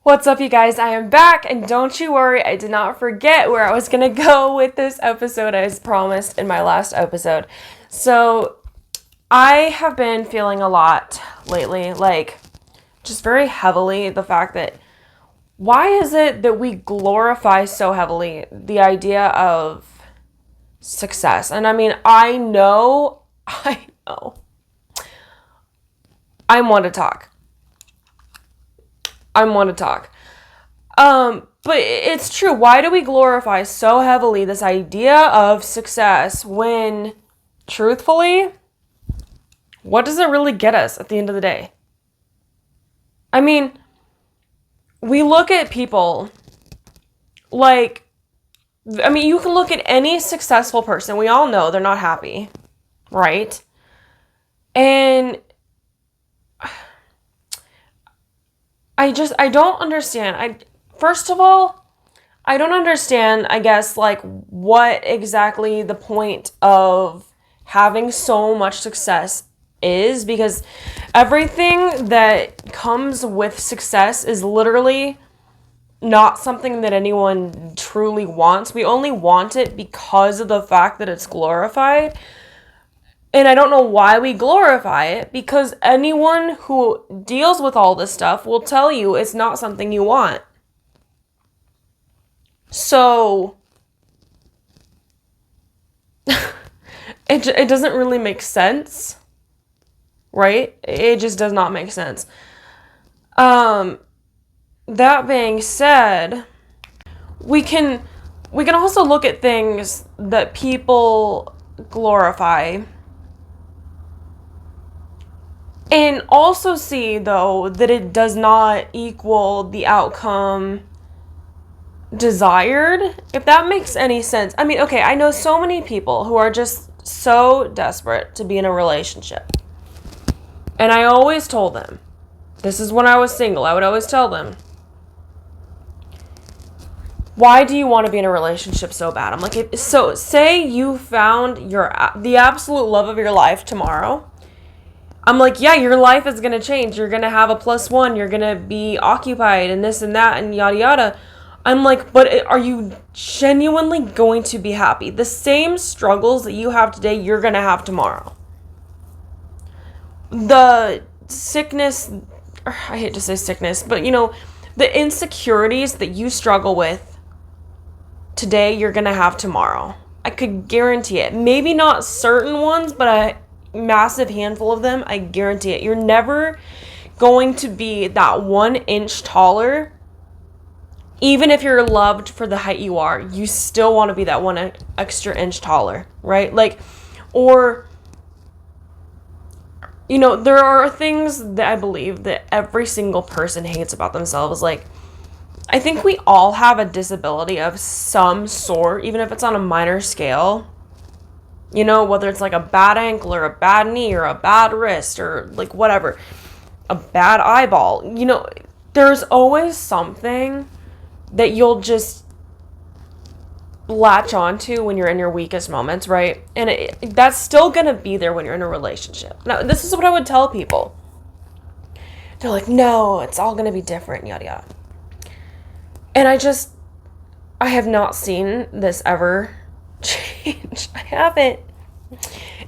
What's up, you guys? I am back, and don't you worry, I did not forget where I was going to go with this episode as promised in my last episode. So, I have been feeling a lot lately, just very heavily, the fact that why is it that we glorify so heavily the idea of success? And I mean, I know, I'm one to talk. But it's true. Why do we glorify so heavily this idea of success when, truthfully, what does it really get us at the end of the day? I mean, we look at people you can look at any successful person. We all know they're not happy, right? And I don't understand. First of all, I don't understand, I guess, what exactly the point of having so much success is, because everything that comes with success is literally not something that anyone truly wants. We only want it because of the fact that it's glorified. And I don't know why we glorify it, because anyone who deals with all this stuff will tell you it's not something you want. So, it doesn't really make sense, right? It just does not make sense. That being said, we can also look at things that people glorify and also see, though, that it does not equal the outcome desired, if that makes any sense. I mean, okay, I know so many people who are just so desperate to be in a relationship. And I always told them, this is when I was single, I would always tell them, why do you want to be in a relationship so bad? I'm like, so say you found the absolute love of your life tomorrow. I'm like, yeah, your life is going to change. You're going to have a +1. You're going to be occupied and this and that and yada yada. I'm like, but are you genuinely going to be happy? The same struggles that you have today, you're going to have tomorrow. The sickness, I hate to say sickness, but the insecurities that you struggle with today, you're going to have tomorrow. I could guarantee it. Maybe not certain ones, but a massive handful of them, I guarantee it. You're never going to be that 1 inch taller. Even if you're loved for the height you are, you still want to be that 1 extra inch taller, right? There are things that I believe that every single person hates about themselves. I think we all have a disability of some sort, even if it's on a minor scale. Whether it's a bad ankle or a bad knee or a bad wrist or whatever, a bad eyeball. There's always something that you'll just latch onto when you're in your weakest moments, right? And that's still gonna be there when you're in a relationship. Now, this is what I would tell people. They're like, no, it's all gonna be different, yada yada. And I have not seen this ever change. I haven't.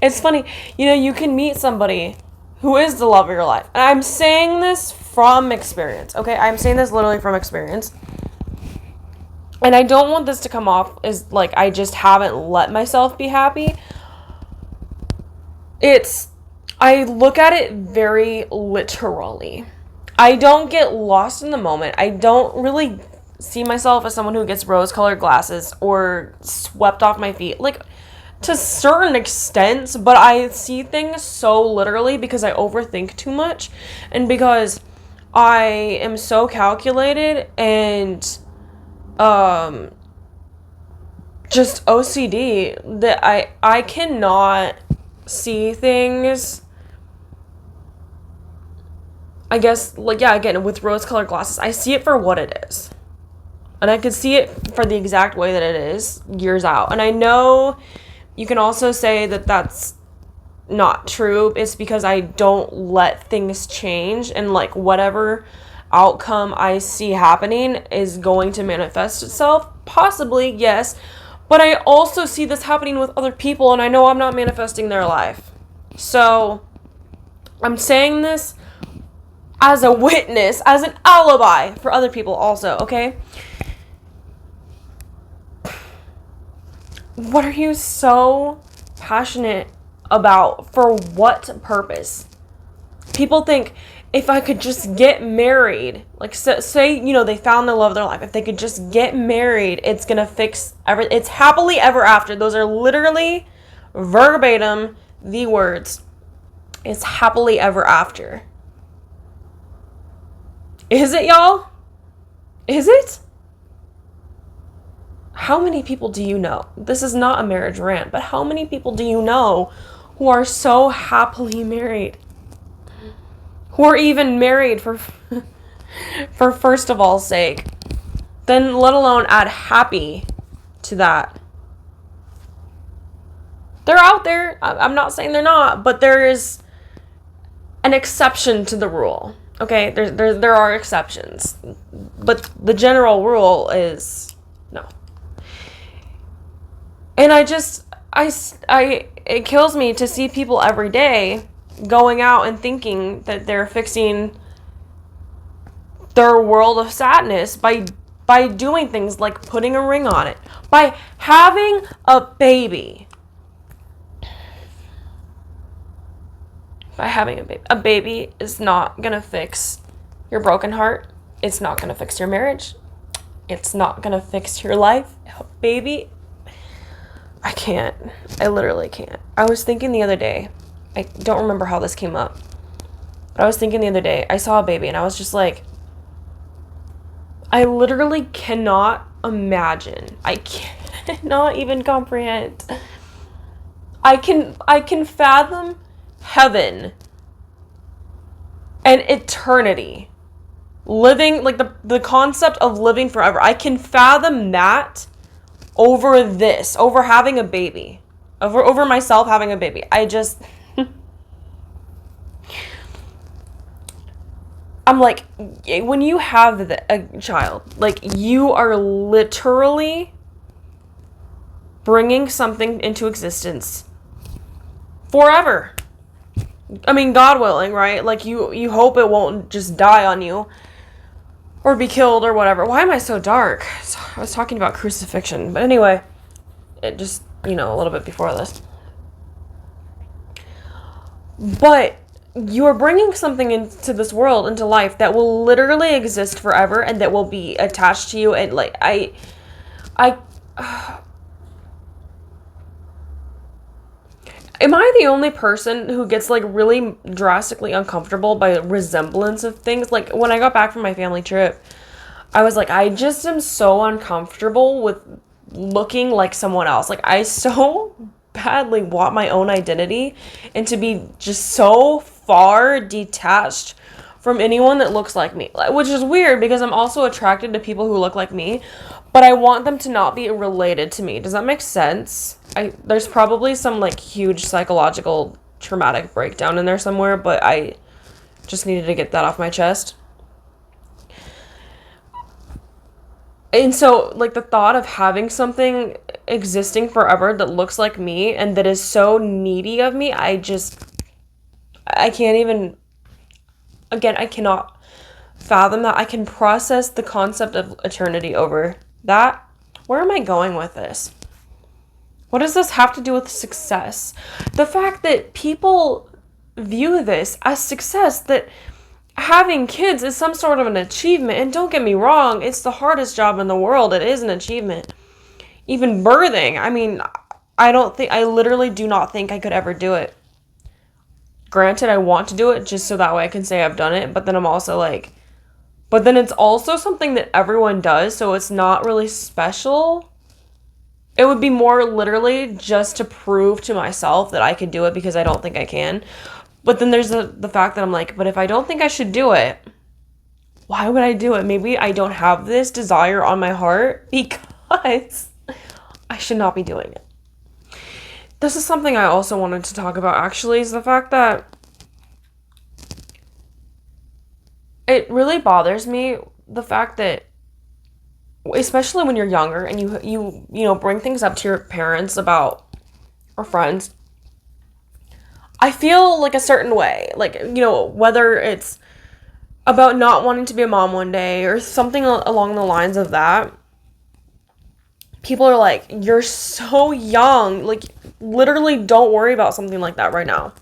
It's funny, you can meet somebody who is the love of your life. And I'm saying this from experience, okay? I'm saying this literally from experience. And I don't want this to come off as I just haven't let myself be happy. I look at it very literally. I don't get lost in the moment. I don't really see myself as someone who gets rose-colored glasses or swept off my feet. To certain extents, but I see things so literally because I overthink too much and because I am so calculated and just OCD that I cannot see things, I guess, again, with rose-colored glasses. I see it for what it is. And I could see it for the exact way that it is years out. And I know you can also say that that's not true. It's because I don't let things change and whatever outcome I see happening is going to manifest itself. Possibly, yes. But I also see this happening with other people, and I know I'm not manifesting their life. So, I'm saying this as a witness, as an alibi for other people also, okay? What are you so passionate about? For what purpose? People think, if I could just get married, like say, they found the love of their life. If they could just get married, it's going to fix everything. It's happily ever after. Those are literally verbatim the words. It's happily ever after. Is it, y'all? Is it? How many people do you know? This is not a marriage rant, but how many people do you know who are so happily married? Who are even married for first of all's sake? Then let alone add happy to that. They're out there. I'm not saying they're not, but there is an exception to the rule. Okay, there are exceptions, but the general rule is no. And it kills me to see people every day going out and thinking that they're fixing their world of sadness by doing things like putting a ring on it, by having a baby. By having a baby. A baby is not going to fix your broken heart. It's not going to fix your marriage. It's not going to fix your life. A baby, I can't. I literally can't. I was thinking the other day, I don't remember how this came up, but I was thinking the other day, I saw a baby and I was just like, I literally cannot imagine. I cannot even comprehend. I can fathom heaven and eternity. Living, like the concept of living forever. I can fathom that over this, over having a baby. Over myself having a baby. I just... I'm like, when you have a child, like, you are literally bringing something into existence forever. I mean, God willing, right? Like, you hope it won't just die on you or be killed or whatever. Why am I so dark? I was talking about crucifixion. But anyway, it just, a little bit before this. But you are bringing something into this world, into life, that will literally exist forever and that will be attached to you. And, like, am I the only person who gets, like, really drastically uncomfortable by resemblance of things? Like, when I got back from my family trip, I was like, I just am so uncomfortable with looking like someone else. Like, I so badly want my own identity and to be just so far detached from anyone that looks like me. Which is weird because I'm also attracted to people who look like me, but I want them to not be related to me. Does that make sense? There's probably some, like, huge psychological traumatic breakdown in there somewhere, but I just needed to get that off my chest. And so, like, the thought of having something existing forever that looks like me and that is so needy of me, I can't even, again, I cannot fathom that. I can process the concept of eternity over that. Where am I going with this? What does this have to do with success? The fact that people view this as success, that having kids is some sort of an achievement. And don't get me wrong, it's the hardest job in the world. It is an achievement. Even birthing. I mean, I literally do not think I could ever do it. Granted, I want to do it just so that way I can say I've done it. But then I'm also like, but then it's also something that everyone does. So it's not really special. It would be more literally just to prove to myself that I could do it because I don't think I can. But then there's the fact that I'm like, but if I don't think I should do it, why would I do it? Maybe I don't have this desire on my heart because I should not be doing it. This is something I also wanted to talk about, actually, is the fact that it really bothers me, the fact that, especially when you're younger and you bring things up to your parents about, or friends, I feel like a certain way, like, whether it's about not wanting to be a mom one day or something along the lines of that. People are like, you're so young, like, literally don't worry about something like that right now.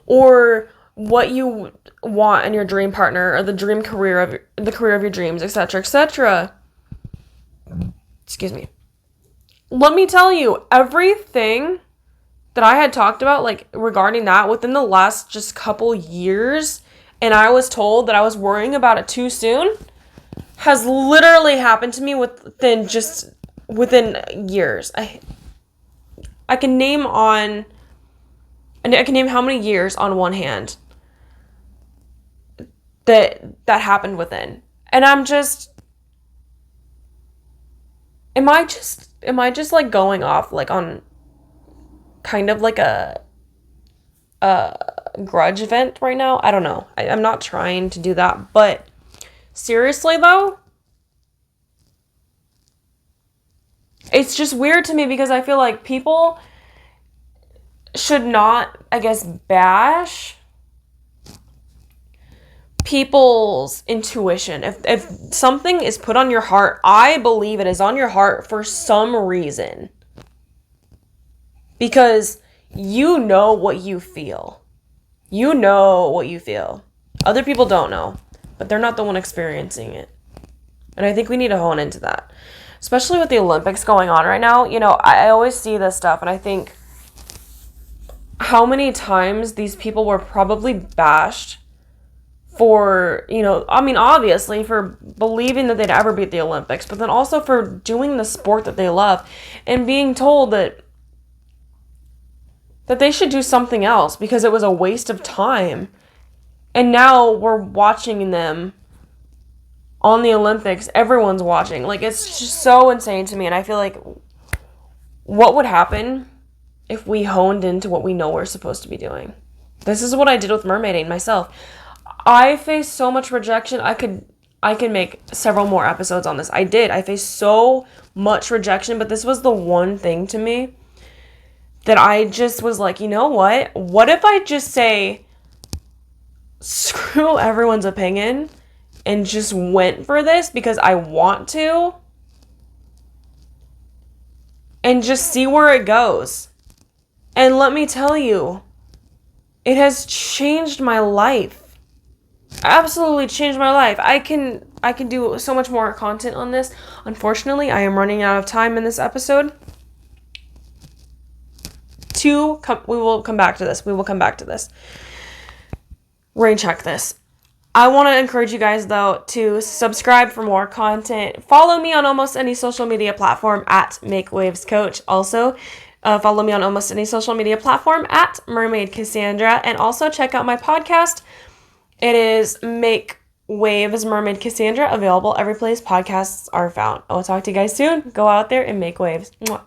Or what you want in your dream partner, or the career of your dreams, etc., etc. Excuse me. Let me tell you, everything that I had talked about, like, regarding that within the last just couple years, and I was told that I was worrying about it too soon, has literally happened to me within years. I can name how many years on one hand that happened within. And I'm just, am I just like going off like on kind of like a grudge event right now? I don't know. I'm not trying to do that, but seriously though, it's just weird to me because I feel like people should not, I guess, bash people's intuition. If something is put on your heart, I believe it is on your heart for some reason. Because you know what you feel. You know what you feel. Other people don't know, but they're not the one experiencing it. And I think we need to hone into that. Especially with the Olympics going on right now. I always see this stuff and I think how many times these people were probably bashed for, obviously for believing that they'd ever beat the Olympics, but then also for doing the sport that they love and being told that they should do something else because it was a waste of time. And now we're watching them on the Olympics. Everyone's watching. Like, it's just so insane to me. And I feel like, what would happen if we honed into what we know we're supposed to be doing? This is what I did with mermaiding myself. I faced so much rejection. I could make several more episodes on this. I faced so much rejection, but this was the one thing to me that I just was like, you know what? What if I just say, screw everyone's opinion and just went for this because I want to, and just see where it goes. And let me tell you, it has changed my life. Absolutely changed my life. I can do so much more content on this. Unfortunately, I am running out of time in this episode. We will come back to this. Rain check this. I want to encourage you guys, though, to subscribe for more content. Follow me on almost any social media platform at Make Waves Coach. Also, follow me on almost any social media platform at Mermaid Cassandra. And also check out my podcast. It is Make Waves Mermaid Cassandra, available every place podcasts are found. I will talk to you guys soon. Go out there and make waves. Mwah.